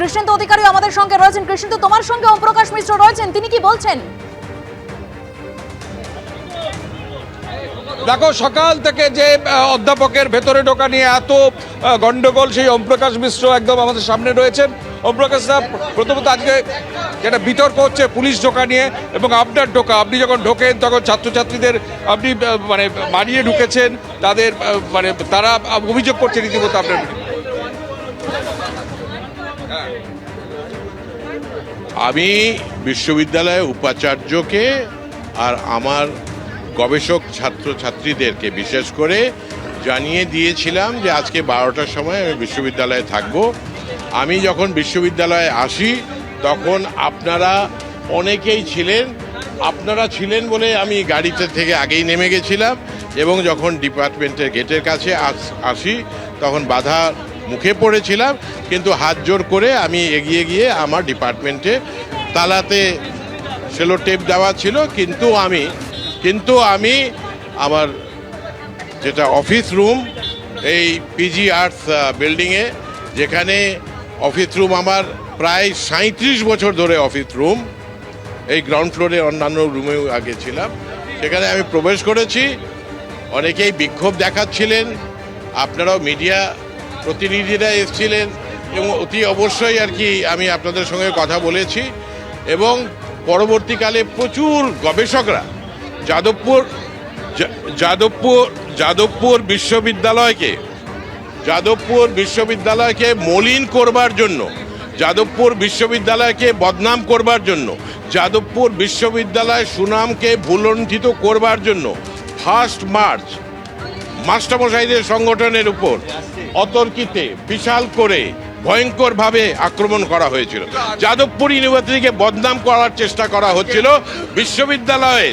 কৃষ্ণেন্দু অধিকারী আমাদের সঙ্গে রয়েছেন। কৃষ্ণেন্দু, তোমার সঙ্গে ওম প্রকাশ মিশ্র রয়েছেন, তিনি কি বলছেন? দেখো, সকাল থেকে যে অধ্যাপকের ভেতরে ঢোকা নিয়ে এত গন্ডগোল, সেই ওম প্রকাশ মিশ্র একদম আমাদের সামনে রয়েছেন। ওম প্রকাশ সাহেব, প্রথমত আজকে যেটা বিতর্ক হচ্ছে পুলিশ ঢোকা নিয়ে এবং আপনার ঢোকা, আপনি যখন ঢোকেন তখন ছাত্রছাত্রীদের আপনি মানে মারিয়ে ঢুকেছেন, তাদের মানে তারা অভিযোগ করছে রীতিমতো আপনার। আমি বিশ্ববিদ্যালয়ের উপাচার্যকে আর আমার গবেষক ছাত্রছাত্রীদেরকে বিশেষ করে জানিয়ে দিয়েছিলাম যে আজকে 12টার সময় আমি বিশ্ববিদ্যালয়ে থাকব। আমি যখন বিশ্ববিদ্যালয়ে আসি তখন আপনারা অনেকেই ছিলেন, আপনারা ছিলেন বলে আমি গাড়িতে থেকে আগেই নেমে গেছিলাম এবং যখন ডিপার্টমেন্টের গেটের কাছে আসি তখন বাধার মুখে পড়েছিলাম, কিন্তু হাত জোর করে আমি এগিয়ে গিয়ে আমার ডিপার্টমেন্টে তালাতে সেলো টেপ দেওয়া ছিল, কিন্তু আমি আমার যেটা অফিস রুম, এই পিজি আর্টস বিল্ডিংয়ে, যেখানে অফিস রুম আমার প্রায় 37 বছর ধরে অফিস রুম, এই গ্রাউন্ড ফ্লোরে অন্যান্য রুমেও আগে ছিলাম, সেখানে আমি প্রবেশ করেছি। অনেকেই বিক্ষোভ দেখাচ্ছিলেন, আপনারাও মিডিয়া প্রতিনিধিরা এসেছিলেন এবং অতি অবশ্যই আর কি আমি আপনাদের সঙ্গে কথা বলেছি এবং পরবর্তীকালে প্রচুর গবেষকরা যাদবপুর বিশ্ববিদ্যালয়কে মলিন করবার জন্য, যাদবপুর বিশ্ববিদ্যালয়কে বদনাম করবার জন্য, যাদবপুর বিশ্ববিদ্যালয় সুনামকে ভুলণ্ঠিত করবার জন্য 1 মার্চ মাস্টারমশাইদের সংগঠনের উপর অতর্কিতে বিশাল করে ভয়ঙ্করভাবে আক্রমণ করা হয়েছিল। যাদবপুর ইউনিভার্সিটিকে বদনাম করার চেষ্টা করা হচ্ছিল। বিশ্ববিদ্যালয়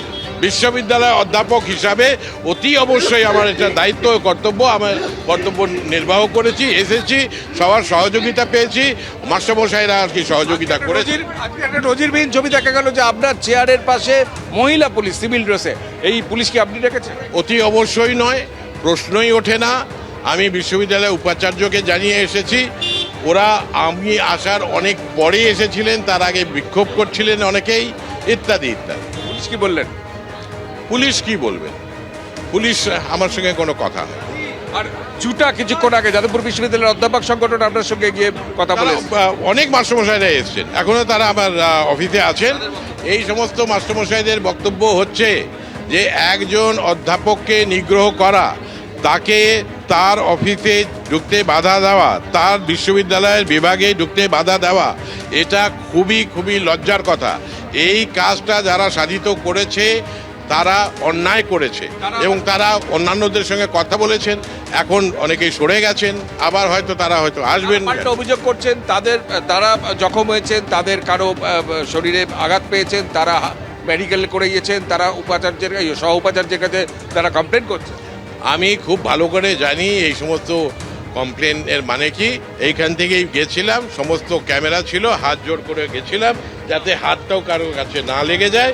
অধ্যাপক হিসাবে অতি অবশ্যই আমার এটা দায়িত্ব ও কর্তব্য, আমার কর্তব্য নির্বাহ করেছি, এসেছি, সবার সহযোগিতা পেয়েছি, মাস্টারমশাইরা আর কি সহযোগিতা করেছি। একটা নজিরবিহীন ছবি দেখা গেল যে আপনার চেয়ারের পাশে মহিলা পুলিশ সিভিল ড্রেসে, এই পুলিশকে আপনি রেখেছেন? অতি অবশ্যই নয়, প্রশ্নই ওঠে না। আমি বিশ্ববিদ্যালয়ের উপাচার্যকে জানিয়ে এসেছি, ওরা আমি আসার অনেক পরে এসেছিলেন, তার আগে বিক্ষোভ করছিলেন অনেকেই, ইত্যাদি ইত্যাদি। পুলিশ কি বললেন? পুলিশ কি বলবেন? পুলিশ আমার সঙ্গে কোনো কথা হয়। আর জুটা কিছুক্ষণ আগে যাদবপুর বিশ্ববিদ্যালয়ের অধ্যাপক সংগঠন আপনার সঙ্গে গিয়ে কথা বলে, অনেক মাস্টারমশাইরা এসেছেন, এখনো তারা আমার অফিসে আছেন। এই সমস্ত মাস্টারমশাইদের বক্তব্য হচ্ছে যে একজন অধ্যাপককে নিগ্রহ করা, তাকে তার অফিসে ঢুকতে বাধা দেওয়া, তার বিশ্ববিদ্যালয়ের বিভাগে ঢুকতে বাধা দেওয়া, এটা খুবই লজ্জার কথা। এই কাজটা যারা সাধিত করেছে তারা অন্যায় করেছে এবং তারা অন্যান্যদের সঙ্গে কথা বলেছেন, এখন অনেকেই সরে গেছেন, আবার তারা হয়তো আসবেন। অভিযোগ করছেন তারা জখম হয়েছেন, তাদের কারো শরীরে আঘাত পেয়েছেন, তারা মেডিকেল করে গিয়েছেন, তারা সহ উপাচার্যের কাছে তারা কমপ্লেন করছেন। আমি খুব ভালো করে জানি এই সমস্ত কমপ্লেনের মানে কি। এইখান থেকেই গেছিলাম, সমস্ত ক্যামেরা ছিল, হাত জোর করে গেছিলাম যাতে হাতটাও কারোর কাছে না লেগে যায়।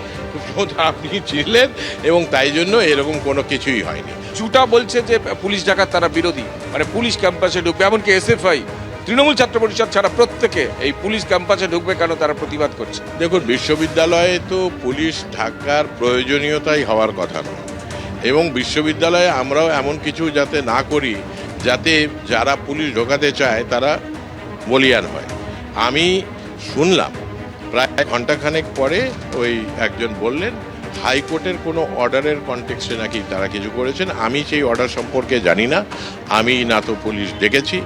আপনি ছিলেন এবং তাই জন্য এরকম কোনো কিছুই হয়নি। জুটা বলছে যে পুলিশ ডাকাত তারা বিরোধী, মানে পুলিশ ক্যাম্পাসে ঢুকবে, এমনকি SFI তৃণমূল ছাত্র পরিষদ ছাড়া প্রত্যেকে এই পুলিশ ক্যাম্পাসে ঢুকবে কেন তারা প্রতিবাদ করছে। দেখুন, বিশ্ববিদ্যালয়ে তো পুলিশ থাকার প্রয়োজনীয়তাই হওয়ার কথা নয় এবং বিশ্ববিদ্যালয়ে আমরাও এমন কিছু যাতে না করি যাতে যারা পুলিশ ঢোকাতে চায় তারা বলিয়ান হয়। আমি শুনলাম প্রায় ঘণ্টাখানেক পরে ওই একজন বললেন হাইকোর্টের কোনো অর্ডারের কনটেক্সটে নাকি তারা কিছু করেছেন। আমি সেই অর্ডার সম্পর্কে জানি না। আমি না তো পুলিশ ডেকেছি,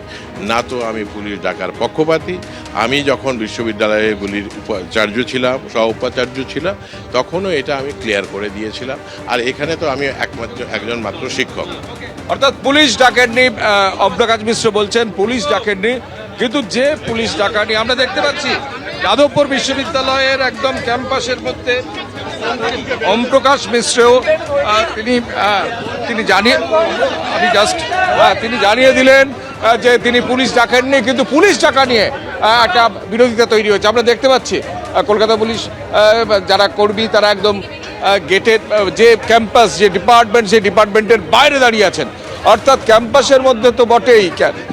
না তো আমি পুলিশ ডাকার পক্ষপাতী। আমি যখন বিশ্ববিদ্যালয়গুলির উপাচার্য ছিলাম, সহ উপাচার্য ছিলাম, তখনও এটা আমি ক্লিয়ার করে দিয়েছিলাম। আর এখানে তো আমি একজন মাত্র শিক্ষক। অর্থাৎ পুলিশ ডাকেননি, ওম প্রকাশ মিশ্র বলছেন পুলিশ ডাকেননি, কিন্তু যে পুলিশ ডাকানি আমরা দেখতে পাচ্ছি যাদবপুর বিশ্ববিদ্যালয়ের একদম ক্যাম্পাসের মধ্যে ওম প্রকাশ মিশ্রও তিনি জানিয়ে দিলেন যে তিনি পুলিশ ডাকেননি, কিন্তু পুলিশ ডাকা নিয়ে একটা বিরোধিতা তৈরি হয়েছে। আমরা দেখতে পাচ্ছি কলকাতা পুলিশ যারা কর্মী তারা একদম গেটের যে ক্যাম্পাস, যে ডিপার্টমেন্ট, সেই ডিপার্টমেন্টের বাইরে দাঁড়িয়ে আছেন। অর্থাৎ ক্যাম্পাসের মধ্যে তো বটেই,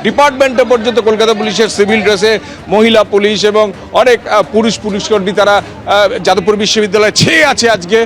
ডিপার্টমেন্টে পর্যন্ত কলকাতা পুলিশের সিভিল ড্রেসে মহিলা পুলিশ এবং অনেক পুরুষ পুলিশকর্মী তারা যাদবপুর বিশ্ববিদ্যালয়ে ছেয়ে আছে আজকে।